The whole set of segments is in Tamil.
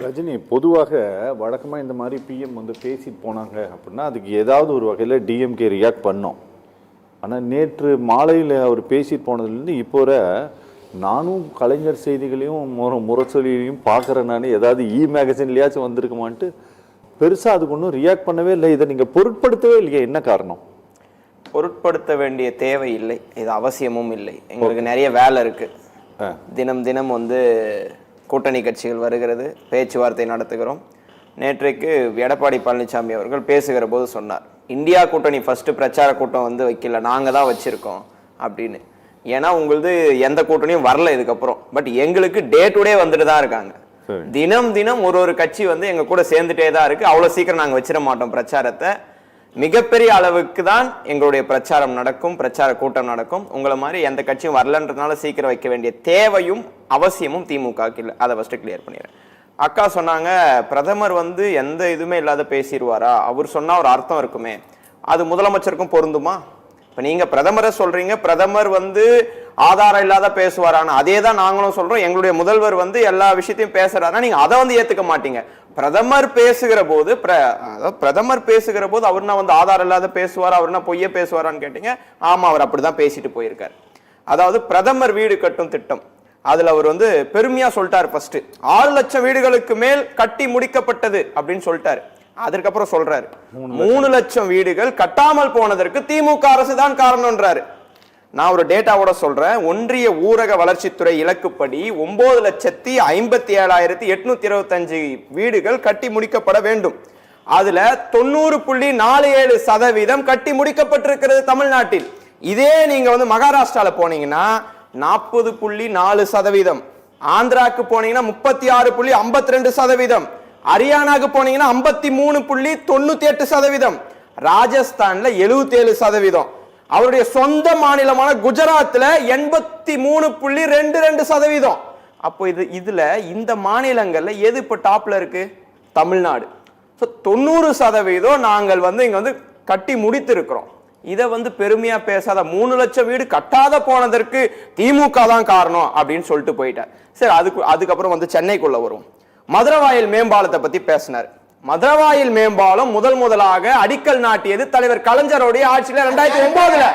ரஜினி, பொதுவாக வழக்கமாக இந்த மாதிரி பிஎம் வந்து பேசிட்டு போனாங்க அப்படின்னா அதுக்கு ஏதாவது ஒரு வகையில் டிஎம்கே ரியாக்ட் பண்ணோம். ஆனால் நேற்று மாலையில் அவர் பேசிட்டு போனதுலேருந்து இப்போ நானும் கலைஞர் செய்திகளையும் முரசொலியையும் பார்க்குறேன். நான் ஏதாவது மேகசின்லையாச்சும் வந்திருக்குமான்ட்டு பெருசாக அதுக்கு ஒன்றும் ரியாக்ட் பண்ணவே இல்லை. இதை நீங்கள் பொருட்படுத்தவே இல்லையா? என்ன காரணம்? பொருட்படுத்த வேண்டிய தேவை இல்லை, இது அவசியமும் இல்லை. எங்களுக்கு நிறைய வேலை இருக்குது. தினம் தினம் வந்து கூட்டணி கட்சிகள் வருகிறது, பேச்சுவார்த்தை நடத்துகிறோம். நேற்றைக்கு எடப்பாடி பழனிசாமி அவர்கள் பேசுகிற போது சொன்னார், இந்தியா கூட்டணி ஃபர்ஸ்ட் பிரச்சார கூட்டம் வந்து வைக்கல, நாங்கள் தான் வச்சிருக்கோம் அப்படின்னு. ஏன்னா உங்களுக்கு எந்த கூட்டணியும் வரல இதுக்கப்புறம். பட் எங்களுக்கு டே டு டே வந்துட்டு தான் இருக்காங்க. தினம் தினம் ஒரு கட்சி வந்து எங்க கூட சேர்ந்துட்டே தான் இருக்கு. அவ்வளவு சீக்கிரம் நாங்கள் வச்சிட மாட்டோம் பிரச்சாரத்தை. மிகப்பெரிய அளவுக்கு தான் எங்களுடைய பிரச்சாரம் நடக்கும், பிரச்சார கூட்டம் நடக்கும். உங்களை மாதிரி எந்த கட்சியும் வரலன்றதுனால சீக்கிரம் வைக்க வேண்டிய தேவையும் அவசியமும் திமுகவுக்கு இல்லை. அதை ஃபர்ஸ்ட் கிளியர் பண்ணிடுறேன். அக்கா சொன்னாங்க, பிரதமர் வந்து எந்த இதுவுமே இல்லாத பேசிடுவாரா? அவர் சொன்னா ஒரு அர்த்தம் இருக்குமே, அது முதலமைச்சருக்கும் பொருந்துமா? இப்ப நீங்க பிரதமரை சொல்றீங்க, பிரதமர் வந்து ஆதாரம் இல்லாத பேசுவாரான அதே தான் நாங்களும் சொல்றோம். எங்களுடைய முதல்வர் வந்து எல்லா விஷயத்தையும் பேசுறாருன்னா நீங்க அதை வந்து ஏத்துக்க மாட்டீங்க. பிரதமர் பேசுகிற போது அவர்னா வந்து ஆதாரம் இல்லாத பேசுவார், அவர்னா பொய்ய பேசுவாரான்னு கேட்டீங்க. ஆமா, அவர் அப்படிதான் பேசிட்டு போயிருக்காரு. அதாவது பிரதமர் வீடு கட்டும் திட்டம், அதுல அவர் வந்து பெருமையா சொல்லிட்டாரு. ஃபர்ஸ்ட் 6 லட்சம் வீடுகளுக்கு மேல் கட்டி முடிக்கப்பட்டது அப்படின்னு சொல்லிட்டாரு. அதற்கப்புறம் சொல்றாரு 3 லட்சம் வீடுகள் கட்டாமல் போனதற்கு திமுக அரசு தான் காரணம்ன்றாரு. நான் ஒரு டேட்டாவோட சொல்றேன். ஒன்றிய ஊரக வளர்ச்சித்துறை இலக்குப்படி 9,57,825 வீடுகள் கட்டி முடிக்கப்பட வேண்டும். அதுல 90.47% கட்டி முடிக்கப்பட்டிருக்கிறது தமிழ்நாட்டில். இதே நீங்க வந்து மகாராஷ்டிரால போனீங்கன்னா 40.4%, ஆந்திராக்கு போனீங்கன்னா 36.52%, ஹரியானாக்கு போனீங்கன்னா 53.98%, ராஜஸ்தான்ல 77%, அவருடைய சொந்த மாநிலமான குஜராத்ல 83.22%. அப்போ இதுல இந்த மாநிலங்கள்ல எது இப்ப டாப்ல இருக்கு? தமிழ்நாடு. 90% நாங்கள் வந்து இங்க வந்து கட்டி முடித்திருக்கிறோம். இதை வந்து பெருமையா பேசாத, 3 லட்சம் வீடு கட்டாத போனதற்கு திமுக தான் காரணம் அப்படின்னு சொல்லிட்டு போயிட்டார். சரி, அதுக்கப்புறம் வந்து சென்னைக்குள்ள வரும். மதுரவாயல் மேம்பாலத்தை பத்தி பேசினார். மதுரவாயல் மேம்பாலம் முதலாக அடிக்கல் நாட்டியது தலைவர் கலைஞருடைய ஆட்சியில 2009.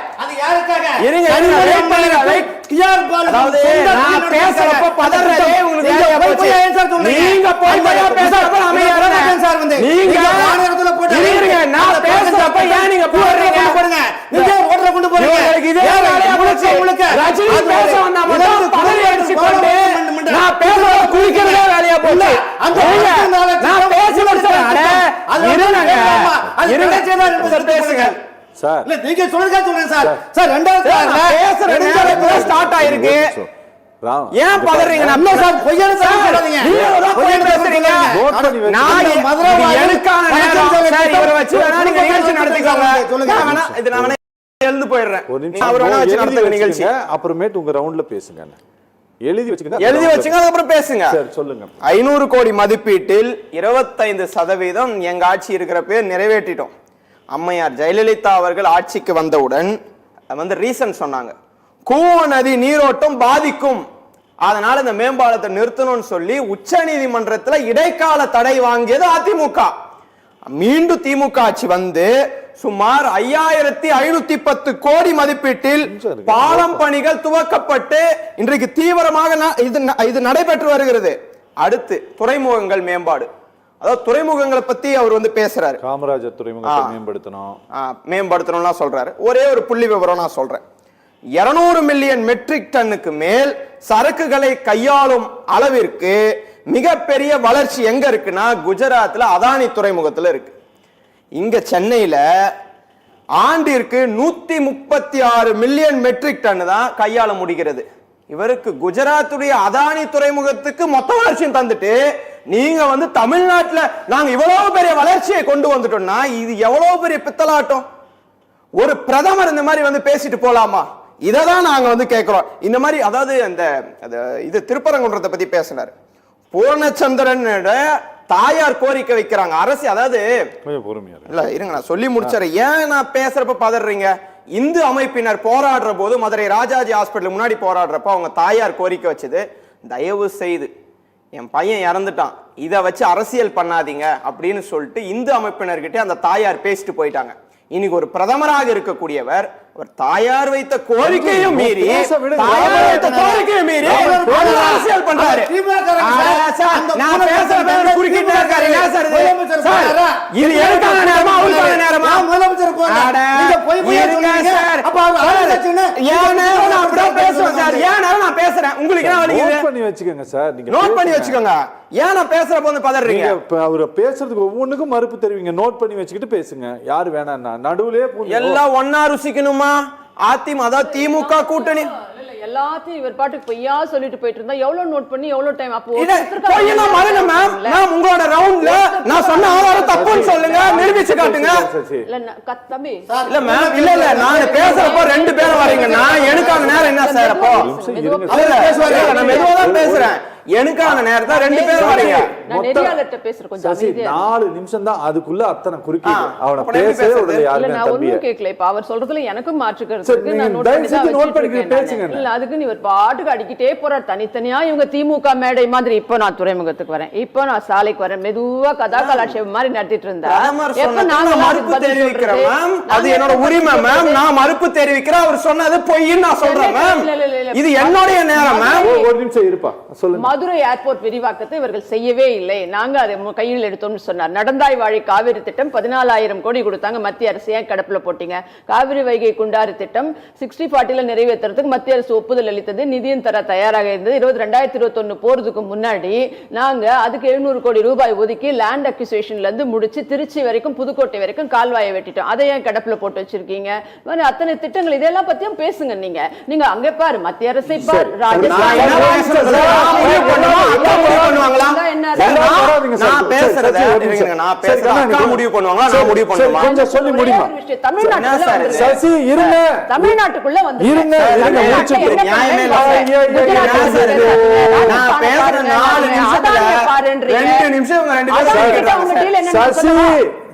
அப்புறமேட்டு உங்க ரவுண்ட்ல பேசுங்க, எழுதி வச்சுங்க, அதுக்கப்புறம் பேசுங்க. சொல்லுங்க. 500 கோடி மதிப்பீட்டில் 25% எங்க ஆட்சி இருக்கிற பேர் நிறைவேற்றிட்டோம். அம்மையார் ஜெயலலிதா அவர்கள் ஆட்சிக்கு வந்தவுடன் வந்து ரீசன் சொன்னாங்க, கூவ நதி நீரோட்டம் பாதிக்கும், அதனால இந்த மேம்பாலத்தை நிறுத்தணும்னு சொல்லி உச்ச நீதிமன்றத்துல இடைக்கால தடை வாங்கியது அதிமுக. மீண்டும் திமுக ஆட்சி வந்து சுமார் 5510 கோடி மதிப்பீட்டில் பாலம் பணிகள் துவக்கப்பட்டு இன்றைக்கு தீவிரமாக இது நடைபெற்று வருகிறது. அடுத்து துறைமுகங்கள் மேம்பாடு, அதாவது துறைமுகங்களை பத்தி அவர் வந்து பேசுறாரு. காமராஜர் துறைமுகத்தை மேம்படுத்தணும்லாம் சொல்றாரு. ஒரே ஒரு புள்ளி விவரம் நான் சொல்றேன். 200 மில்லியன் மெட்ரிக் டன்னுக்கு மேல் சரக்குகளை கையாளும் அளவிற்கு மிகப்பெரிய வளர்ச்சி எங்க இருக்குன்னா குஜராத்ல அதானி துறைமுகத்துல இருக்கு. இங்க சென்னையில ஆண்டிற்கு 136 மில்லியன் மெட்ரிக் டன் தான் கையாள முடிகிறது. இவருக்கு குஜராத்துடைய அதானி துறைமுகத்துக்கு மொத்த வளர்ச்சியும் தந்துட்டு நீங்க வந்து தமிழ்நாட்டுல நாங்க இவ்வளவு பெரிய வளர்ச்சியை கொண்டு வந்துட்டோம்னா இது எவ்வளவு பெரிய பித்தலாட்டம். ஒரு பிரதமர் இந்த மாதிரி வந்து பேசிட்டு போலாமா? இததான் நாங்க வந்து கேட்கிறோம். இந்த மாதிரி அதாவது இது திருப்பரங்குன்றத்தை பத்தி பேசினார். பூர்ணச்சந்திரன் தாயார் கோரிக்கை வைக்கிறாங்க அரசு. அதாவது இல்ல இருங்க, நான் சொல்லி முடிச்சறேன். ஏன் நான் பேசுறப்ப பதறீங்க? இந்து அமைப்பினர் போராடுற போது மதுரை ராஜாஜி ஹாஸ்பிட்டல் முன்னாடி போராடுறப்ப அவங்க தாயார் கோரிக்கை வச்சது, தயவு செய்து என் பையன் இறந்துட்டான், இதை வச்சு அரசியல் பண்ணாதீங்க அப்படின்னு சொல்லிட்டு இந்து அமைப்பினர்கிட்ட அந்த தாயார் பேசிட்டு போயிட்டாங்க. இன்னைக்கு ஒரு பிரதமராக இருக்கக்கூடியவர் ஒரு தாயார் வைத்த கோரிக்கையும் மீறி அரசியல் பண்றாரு. நான் பேசுறேன் குறுக்கிட்டு இருக்காரு. இது எதுக்கான நேரமா அவருக்கான நேரமா? நான் பேசுறேன் உங்களுக்கு நோட் பண்ணி வச்சுக்கோங்க சார். நீங்க நோட் பண்ணி வச்சுக்கோங்க. ஏன் நான் பேசுற போது பதறீங்க? அவரு பேசுறதுக்கு ஒவ்வொன்றுக்கும் மறுப்பு தெரிவிங்க. நோட் பண்ணி வச்சுக்கிட்டு பேசுங்க. யாரு வேணாம்னா நடுவுலயே எல்லாம் ஒன்னா ருசிக்கணுமா? திமுக கூட்டணி எல்லாத்தையும் இவர் பாட்டுக்கு பொய்யா சொல்லிட்டு போயிட்டு இருந்தா எவ்வளவு நோட் பண்ணி எவ்வளவு டைம்? அப்போ உங்களோட ரவுண்ட்ல நான் சொன்ன ஆதாரம் தப்புன்னு சொல்லுங்க, நிரூபிச்சு காட்டுங்க. தம்பி இல்ல மேம், இல்ல இல்ல நான் பேசுறப்போ ரெண்டு பேரும் வரீங்க. நான் எனக்கான நேரம் என்ன சார்? அப்போ நான் மெதுவா தான் பேசுறேன். எனக்கான நேரத்தை ரெண்டு பேரும் வரீங்க. நான் நெறியாளர்ட்ட பேசுறேன், கொஞ்சம் அமைதியா 4 நிமிஷம் தான். அதுக்குள்ள அத்தனை குறுக்கிட்டு அவன பேசவே விடல யாருமே. நான் ஒண்ணும் கேட்கல. இப்ப அவர் சொல்றதுல எனக்கும் மாற்று கருத்து இருக்கு. நான் நோட் பண்ணி பேசுங்க. இல்ல அதுக்கு நீ ஒரு பாட்டுக்கு அடிக்கிட்டே போறார் தனித்தனியா. இவங்க திமுக மேடை மாதிரி. இப்ப நான் துறைமுகத்துக்கு வரேன், இப்ப நான் சாலைக்கு வரேன். மெதுவா கதா கலாட்சேபம் மாதிரி நடத்திட்டு இருந்தா எப்ப நாங்க மறுப்பு தெரிவிக்கிறேன் மேம், அது என்னோட உரிமை மேம். நான் மறுப்பு தெரிவிக்கிறேன். அவர் சொன்னது பொய்ன்னு நான் சொல்றேன் மேம். இது என்னுடைய நேரம் மேம். ஒரு நிமிஷம் இருப்பா, சொல்லுங்க. மதுரை ஏர்போர்ட் விரிவாக்கத்தை இவர்கள் செய்யவே இல்லை, நாங்க அதை கையில் எடுத்தோம்னு சொன்னார். நடந்தாய் வாழி காவிரி திட்டம் 14,000 கோடி கொடுத்தாங்க. மத்திய அரசு ஏன் கடப்புல போட்டீங்க? காவிரி வைகை குண்டாறு திட்டம் 60-40 நிறைவேற்றுறதுக்கு மத்திய அரசு ஒப்புதல் அளித்தது, நிதியும் தர தயாராக இருந்தது. 2021 போறதுக்கு முன்னாடி நாங்க அதுக்கு 700 கோடி ரூபாய் ஒதுக்கி லேண்ட் அக்விசிஷன்ல இருந்து முடிச்சு திருச்சி வரைக்கும் புதுக்கோட்டை வரைக்கும் கால்வாயை வெட்டிட்டோம். அதை ஏன் கடப்புல போட்டு வச்சிருக்கீங்க? அத்தனை திட்டங்கள் இதெல்லாம் பத்தியும் பேசுங்க. நீங்க அங்க பாரு, மத்திய அரசை பாரு, தமிழ்நாட்டுக்குள்ள வந்து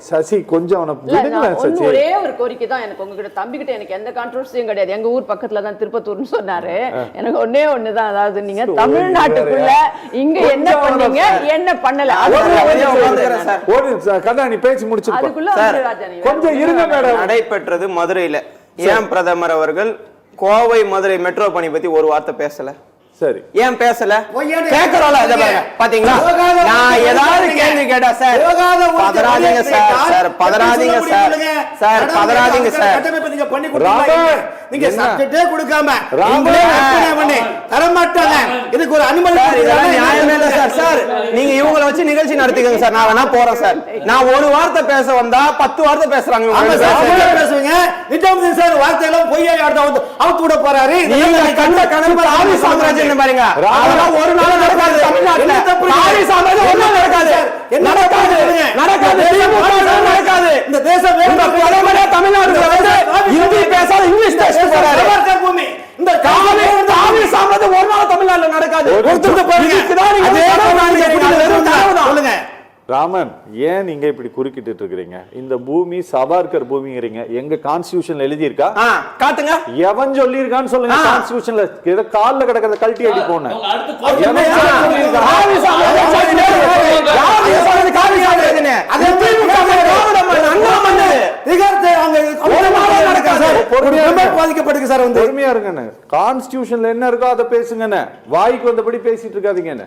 சசி கொஞ்சம் ஒரே ஒரு கோரிக்கை தான் எனக்கு உங்ககிட்ட. தம்பிக்கிட்ட எனக்கு எந்த கான்ட்ரோவர்சியும் கிடையாது. எங்க ஊர் பக்கத்துல தான் திருப்பத்தூர்னு சொன்னாரு. எனக்கு ஒன்னே ஒண்ணுதான், அதாவது நீங்க தமிழ்நாட்டுக்குள்ள இங்க என்ன பண்ணீங்க என்ன பண்ணல கண்ணாணி பேசி முடிச்சு அதுக்குள்ள கொஞ்சம் இருங்க மேடம். நடைபெற்றது மதுரையில. ஏன் பிரதமர் அவர்கள் கோவை மதுரை மெட்ரோ பணி பத்தி ஒரு வார்த்தை பேசல? சரி, ஏன் பேசல? கேக்குறோம்ல, இத பாருங்க. பாத்தீங்களா, நான் ஏதாவது கேள்வி கேட்டா சார் பதறாதீங்க சார், சார் பதறாதீங்க சார், சார் பதறாதீங்க சார். நீங்க பண்ணி கொடுத்தீங்க, நீங்க சப்ஜெக்ட்டே கொடுக்காம நீங்களே கற்பனை பண்ணி தர மாட்டாங்க. இதுக்கு ஒரு அனுமதி நியாயமே இல்ல சார். சார் நீங்க இவங்கள வச்சு நிகழ்ச்சி நடத்திக்கங்க சார். நான் வேணா போறேன் சார். நான் ஒரு வார்த்தை பேச வந்தா 10 வார்த்தை பேசுறாங்க இவங்க. பேசுவீங்க நிஜாமுதீன் சார் வார்த்தை எல்லாம் பொய்யா வந்து அவுத்து விட போறாரு. நீங்க கண்ட கனவு ஆவி சாம்ராஜ்யம் பாருங்க. அதெல்லாம் ஒரு நாள் நடக்காது தமிழ்நாட்டுல. ஆவி சாம்ராஜ்யம் ஒரு நாள் நடக்காது. நடக்காது நடக்காது நடக்காது. இந்த தேசம் வேற பிரதமரே தமிழ்நாட்டுல வந்து ஹிந்தி பேசாத இங்கிலீஷ் பேச போறாரு. பூமி இந்த ஆவி சாம்ராஜ்யம் ஒரு நாள் தமிழ்நாட்டுல நடக்காது. ஒருத்தருக்கு சொல்லுங்க ராமன், ஏன் நீங்க இப்படி குறுக்கிட்டு இருக்கிறீங்க? இந்த பூமி சபார்கர் பூமிங்கிறீங்க. எங்க கான்ஸ்டிடியூஷன்ல எழுதி இருக்கா? காட்டுங்க. எவன் சொல்லி இருக்கான்னு சொல்லுங்க. கான்ஸ்டிடியூஷன்ல கால்ல கிடக்கிறத கழட்டி அடி போன பொறுமையா இருங்க. கான்ஸ்டிடியூஷன்ல என்ன இருக்கோ அதை பேசுங்க. வாய்க்கு வந்தபடி பேசிட்டு இருக்காதீங்க.